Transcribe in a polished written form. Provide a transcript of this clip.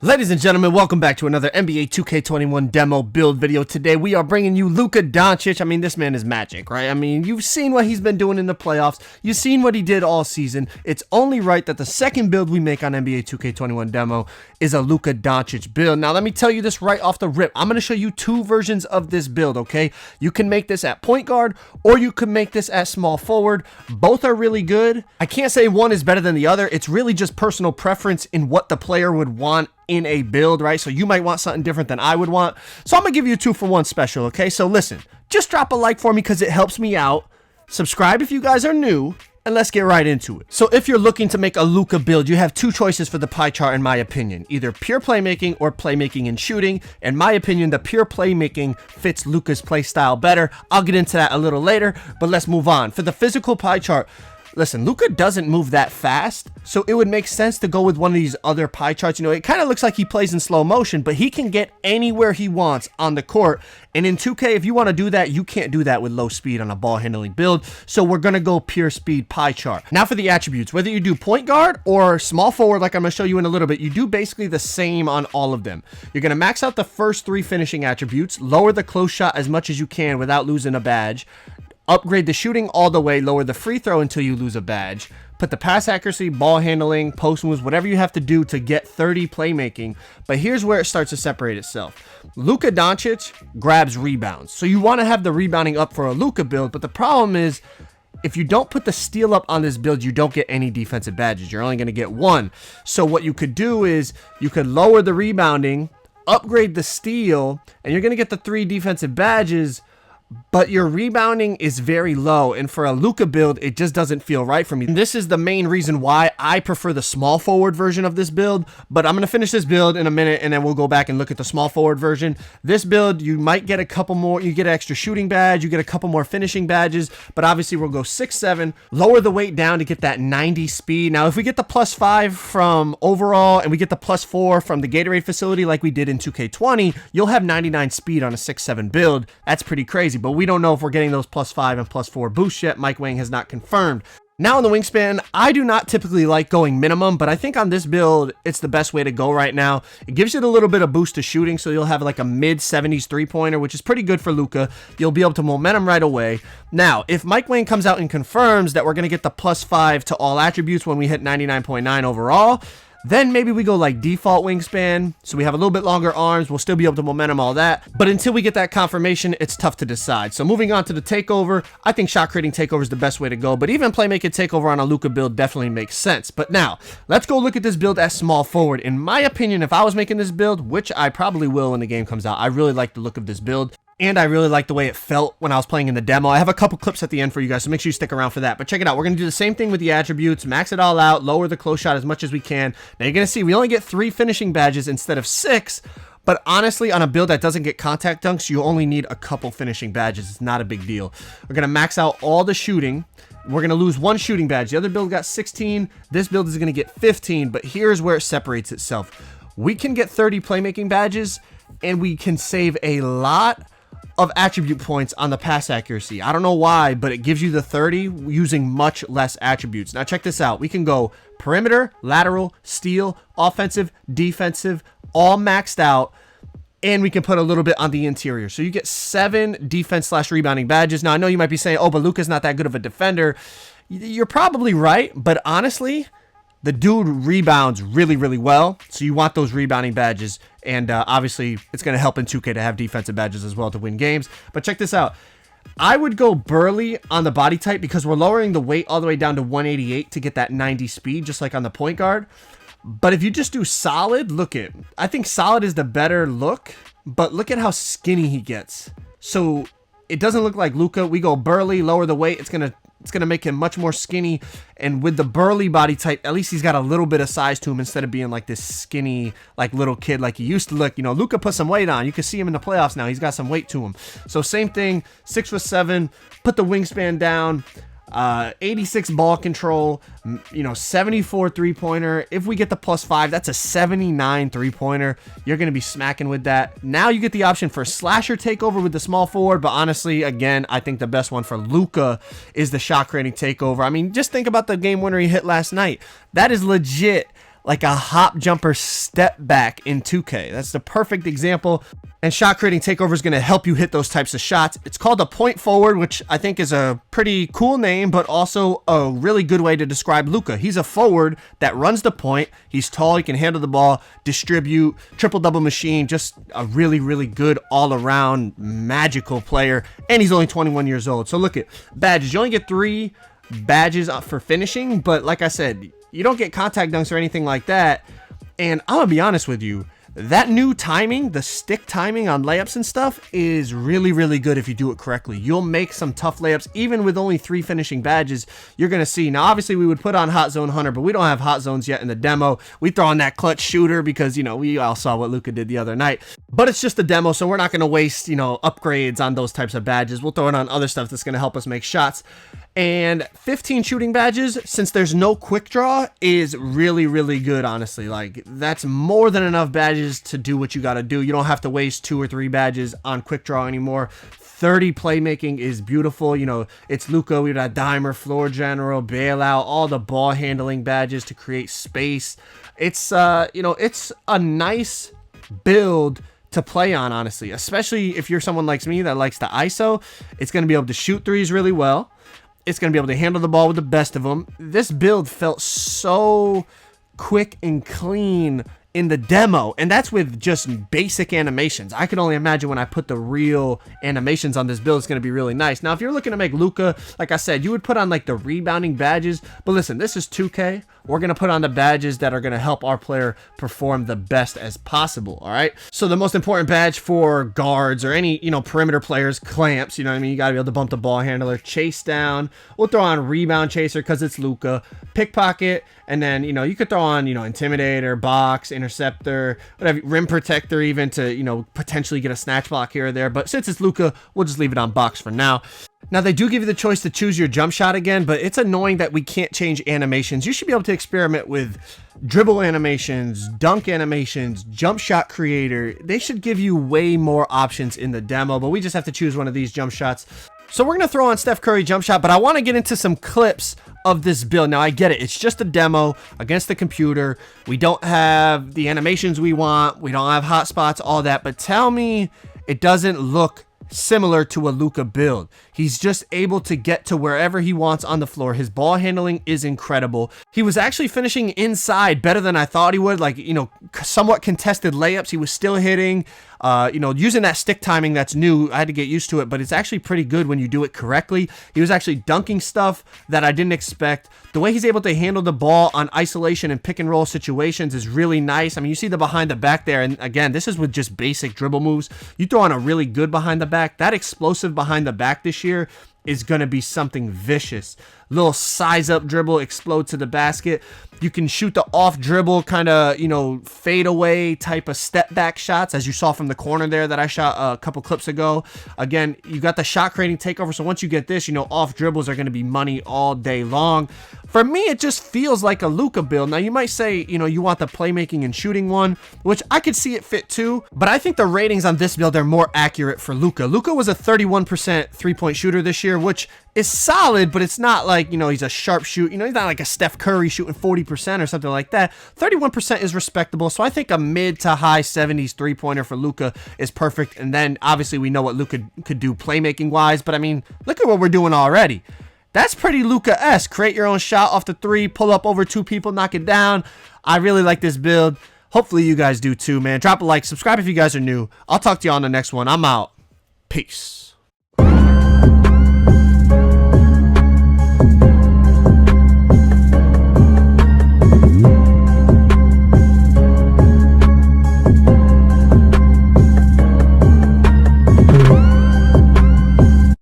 Ladies and gentlemen, welcome back to another NBA 2K21 demo build video. Today we are bringing you Luka Doncic. I mean, this man is magic, right? I mean, you've seen what he's been doing in the playoffs. You've seen what he did all season. It's only right that the second build we make on NBA 2K21 demo is a Luka Doncic build. Now, let me tell you this right off the rip. I'm going to show you two versions of this build, okay? You can make this at point guard or you can make this at small forward. Both are really good. I can't say one is better than the other. It's really just personal preference in what the player would want in a build, right? So you might want something different than I would want. So I'm gonna give you a 2-for-1 special, okay? So listen, just drop a like for me because it helps me out. Subscribe if you guys are new, and let's get right into it. So if you're looking to make a Luka build, you have two choices for the pie chart in my opinion. Either pure playmaking or playmaking and shooting. In my opinion, the pure playmaking fits Luka's play style better. I'll get into that a little later, but let's move on. For the physical pie chart, listen, Luka doesn't move that fast, so it would make sense to go with one of these other pie charts. You know, it kind of looks like he plays in slow motion, but he can get anywhere he wants on the court. And in 2K, if you want to do that, you can't do that with low speed on a ball handling build. So we're going to go pure speed pie chart. Now for the attributes, whether you do point guard or small forward, like I'm going to show you in a little bit, you do basically the same on all of them. You're going to max out the first three finishing attributes, lower the close shot as much as you can without losing a badge. Upgrade the shooting all the way, lower the free throw until you lose a badge. Put the pass accuracy, ball handling, post moves, whatever you have to do to get 30 playmaking. But here's where it starts to separate itself. Luka Doncic grabs rebounds. So you want to have the rebounding up for a Luka build, but the problem is if you don't put the steal up on this build, you don't get any defensive badges. You're only going to get one. So what you could do is you could lower the rebounding, upgrade the steal, and you're going to get the 3 defensive badges. But your rebounding is very low, and for a Luka build, it just doesn't feel right for me. And this is the main reason why I prefer the small forward version of this build, but I'm going to finish this build in a minute, and then we'll go back and look at the small forward version. This build, you might get a couple more, you get an extra shooting badge, you get a couple more finishing badges, but obviously we'll go 6-7, lower the weight down to get that 90 speed. Now, if we get the +5 from overall, and we get the +4 from the Gatorade facility like we did in 2K20, you'll have 99 speed on a 6-7 build. That's pretty crazy. But we don't know if we're getting those +5 and +4 boosts yet. Mike Wang has not confirmed. Now on the wingspan, I do not typically like going minimum, but I think on this build, it's the best way to go right now. It gives you a little bit of boost to shooting, so you'll have like a mid-70s three-pointer, which is pretty good for Luka. You'll be able to momentum right away. Now, if Mike Wang comes out and confirms that we're going to get the +5 to all attributes when we hit 99.9 overall, then maybe we go like default wingspan, so we have a little bit longer arms. We'll still be able to momentum all that. But until we get that confirmation, it's tough to decide. So moving on to the takeover, I think shot creating takeover is the best way to go. But even playmaking takeover on a Luka build definitely makes sense. But now, let's go look at this build at small forward. In my opinion, if I was making this build, which I probably will when the game comes out, I really like the look of this build. And I really like the way it felt when I was playing in the demo. I have a couple clips at the end for you guys, so make sure you stick around for that. But check it out. We're going to do the same thing with the attributes, max it all out, lower the close shot as much as we can. Now you're going to see we only get 3 finishing badges instead of 6. But honestly, on a build that doesn't get contact dunks, you only need a couple finishing badges. It's not a big deal. We're going to max out all the shooting. We're going to lose 1 shooting badge. The other build got 16. This build is going to get 15. But here's where it separates itself. We can get 30 playmaking badges, and we can save a lot of attribute points on the pass accuracy. I don't know why, but it gives you the 30 using much less attributes. Now check this out. We can go perimeter, lateral, steal, offensive, defensive, all maxed out, and we can put a little bit on the interior. So you get 7 defense/rebounding badges. Now I know you might be saying, oh, but Luka's not that good of a defender. You're probably right, but honestly, the dude rebounds really, really well, so you want those rebounding badges, and obviously it's going to help in 2K to have defensive badges as well to win games. But check this out. I would go burly on the body type because we're lowering the weight all the way down to 188 to get that 90 speed, just like on the point guard. But if you just do solid, I think solid is the better look, but look at how skinny he gets. So it doesn't look like Luka. We go burly, lower the weight. It's going to make him much more skinny, and with the burly body type, at least he's got a little bit of size to him instead of being like this skinny, like little kid like he used to look. You know, Luka put some weight on. You can see him in the playoffs now. He's got some weight to him. So same thing, 6'7", put the wingspan down, 86 ball control, 74 three-pointer. If we get the +5, that's a 79 three-pointer. You're going to be smacking with that. Now you get the option for slasher takeover with the small forward, but honestly, again, I think the best one for Luka is the shot creating takeover. I mean, just think about the game winner he hit last night. That is legit like a hop jumper step back in 2K. That's the perfect example. And shot creating takeover is going to help you hit those types of shots. It's called a point forward, which I think is a pretty cool name, but also a really good way to describe Luka. He's a forward that runs the point. He's tall. He can handle the ball, distribute, triple double machine. Just a really, really good all around magical player. And he's only 21 years old. So look at badges. You only get 3 badges for finishing, but like I said, you don't get contact dunks or anything like that. And I'm gonna be honest with you, that new timing, the stick timing on layups and stuff is really, really good if you do it correctly. You'll make some tough layups even with only 3 finishing badges. You're gonna see. Now obviously we would put on hot zone hunter, but we don't have hot zones yet in the demo. We throw on that clutch shooter because, you know, we all saw what Luka did the other night, but it's just a demo, so we're not gonna waste, you know, upgrades on those types of badges. We'll throw it on other stuff that's gonna help us make shots. And 15 shooting badges, since there's no quick draw, is really, really good, honestly. Like, that's more than enough badges to do what you got to do. You don't have to waste 2 or 3 badges on quick draw anymore. 30 playmaking is beautiful. You know, it's Luka. We got dimer, floor general, bailout, all the ball handling badges to create space. It's, you know, it's a nice build to play on, honestly, especially if you're someone like me that likes to ISO. It's going to be able to shoot threes really well. It's going to be able to handle the ball with the best of them. This build felt so quick and clean in the demo, and that's with just basic animations. I can only imagine when I put the real animations on this build, it's going to be really nice. Now, if you're looking to make Luka, like I said, you would put on like the rebounding badges, but listen, this is 2K. We're going to put on the badges that are going to help our player perform the best as possible, all right? So the most important badge for guards or any, you know, perimeter players, clamps, you know what I mean? You got to be able to bump the ball handler, chase down. We'll throw on rebound chaser because it's Luka, pickpocket, and then, you know, you could throw on, you know, intimidator, box, interceptor, whatever, rim protector even to, you know, potentially get a snatch block here or there. But since it's Luka, we'll just leave it on box for now. Now, they do give you the choice to choose your jump shot again, but it's annoying that we can't change animations. You should be able to experiment with dribble animations, dunk animations, jump shot creator. They should give you way more options in the demo, but we just have to choose one of these jump shots. So we're going to throw on Steph Curry jump shot, but I want to get into some clips of this build. Now, I get it. It's just a demo against the computer. We don't have the animations we want. We don't have hotspots, all that, but tell me it doesn't look similar to a Luka build. He's just able to get to wherever he wants on the floor. His ball handling is incredible. He was actually finishing inside better than I thought he would. Like, you know, somewhat contested layups. He was still hitting, you know, using that stick timing that's new. I had to get used to it, but it's actually pretty good when you do it correctly. He was actually dunking stuff that I didn't expect. The way he's able to handle the ball on isolation and pick and roll situations is really nice. I mean, you see the behind the back there, and again, this is with just basic dribble moves. You throw on a really good behind the back. That explosive behind the back this year is going to be something vicious. Little size up dribble, explode to the basket. You can shoot the off dribble kind of, you know, fade away type of step back shots, as you saw from the corner there that I shot a couple clips ago. Again, you got the shot creating takeover. So once you get this, you know, off dribbles are going to be money all day long. For me, it just feels like a Luka build. Now, you might say, you know, you want the playmaking and shooting one, which I could see it fit too, but I think the ratings on this build are more accurate for Luka. Luka was a 31% three-point shooter this year, which is solid, but it's not like, you know, he's a sharp shoot. You know, he's not like a Steph Curry shooting 40% or something like that. 31% is respectable, so I think a mid to high 70s three-pointer for Luka is perfect. And then, obviously, we know what Luka could do playmaking-wise, but, I mean, look at what we're doing already. That's pretty Luka-esque. Create your own shot off the three, pull up over 2 people, knock it down. I really like this build. Hopefully you guys do too, man. Drop a like, subscribe if you guys are new. I'll talk to you on the next one. I'm out. Peace.